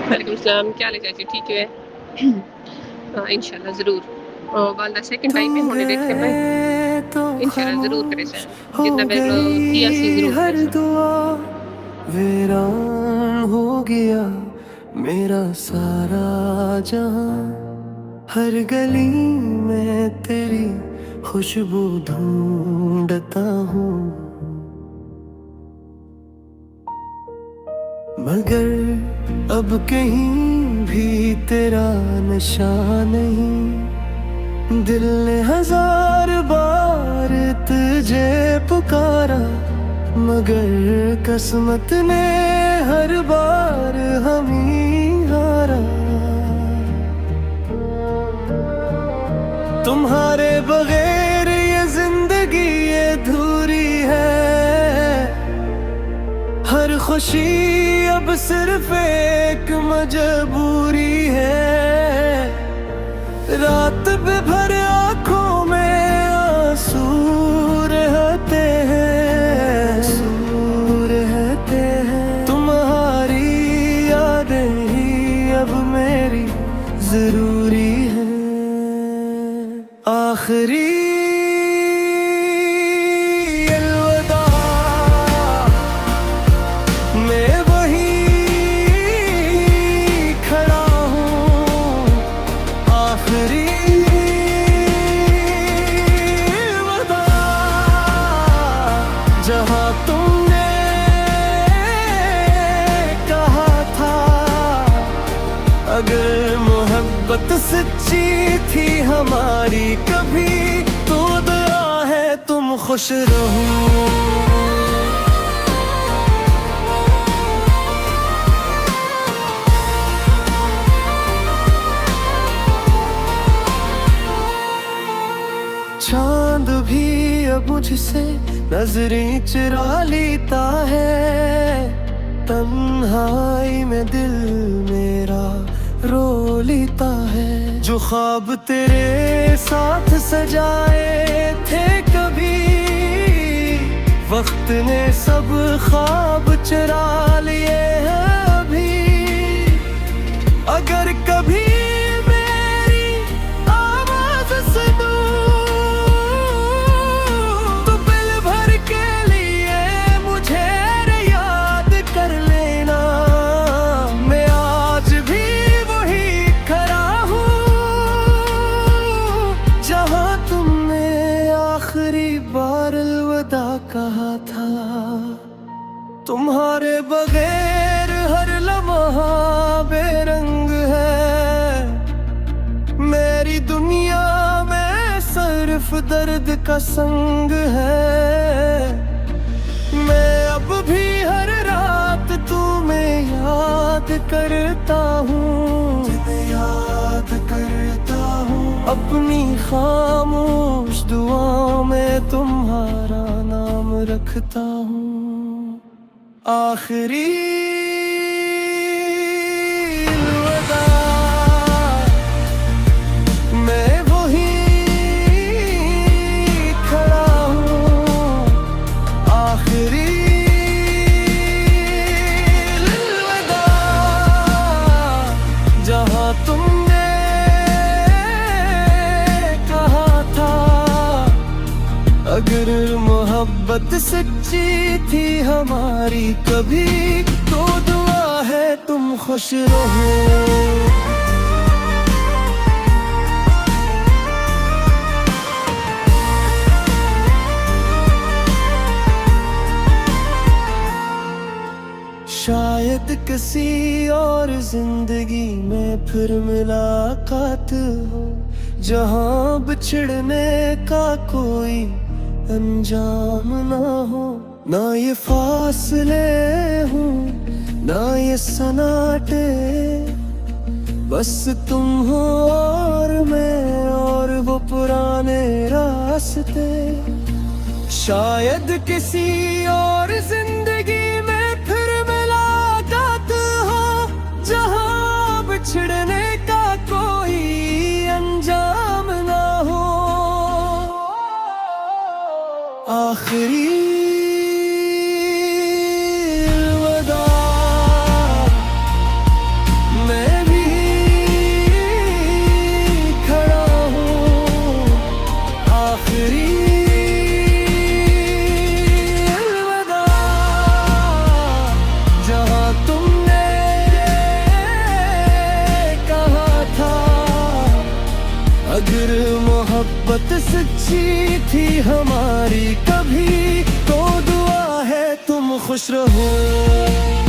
वालेकुम सलाम, क्या हाल है चाची, ठीक है? इंशाल्लाह ज़रूर। वालदा सेकंड तुम टाइम में होने देते हैं भाई। गए तो इंशाल्लाह ज़रूर करे खामोश सेंड, हो जितना मेरे को किया सी गई ज़रूर करे हर सेंड। दुआ, वीरान हो गया मेरा सारा जहां। हर गली में तेरी खुशबू ढूंढता हूँ, मगर अब कहीं भी तेरा निशान नहीं। दिल ने हजार बार तुझे पुकारा, मगर किस्मत ने हर बार हम ही हारा। तुम्हारे बगैर ये जिंदगी अधूरी है, हर खुशी अब सिर्फ एक मजबूरी है। रात भर आंखों में आंसू रहते हैं, आंसू रहते हैं। तुम्हारी यादें ही अब मेरी जरूरी है। आखिरी अलविदा, मैं वहीं खड़ा हूँ। आखिरी वदा, जहाँ तुमने कहा था, अगर मोहब्बत सच्ची थी हमारी कभी, तो दुआ है तुम खुश रहो। चांद भी अब मुझसे नजरें चुरा लेता है, तन्हाई में दिल मेरा रो लेता है। जो ख्वाब तेरे साथ सजाए थे कभी, वक्त ने सब ख्वाब चुरा लिए हैं अभी। अगर कभी मेरी आवाज सुनूं, तो पल भर के लिए मुझे याद कर लेना। मैं आज भी वही खड़ा हूँ, जहाँ तुमने आखिरी बार अलविदा कहा था। तुम्हारे बगैर हर लम्हा बेरंग है, मेरी दुनिया में सिर्फ दर्द का संग है। मैं अब भी हर रात तुम्हें याद करता हूँ, याद करता हूँ। अपनी खामोश दुआओं में तुम्हारा नाम रखता हूँ। आखिरी अलविदा, मैं वहीं खड़ा हूँ। आखिरी अलविदा, जहाँ तुमने कहा था, अगर मोहब्बत सच्ची थी हमारी कभी, तो दुआ है तुम खुश रहो। शायद किसी और जिंदगी में फिर मुलाकात हो, जहाँ बिछड़ने का कोई अंजाम ना हो। ना ये फासले हूँ, ना ये सन्नाटे, बस तुम हो और मैं और वो पुराने रास्ते। शायद किसी और जिंदगी में फिर मुलाकात हो, जहाँ बिछड़ने का कोई अंजाम ना हो। आखिरी अलविदा, मोहब्बत सच्ची थी हमारी कभी, तो दुआ है तुम खुश रहो।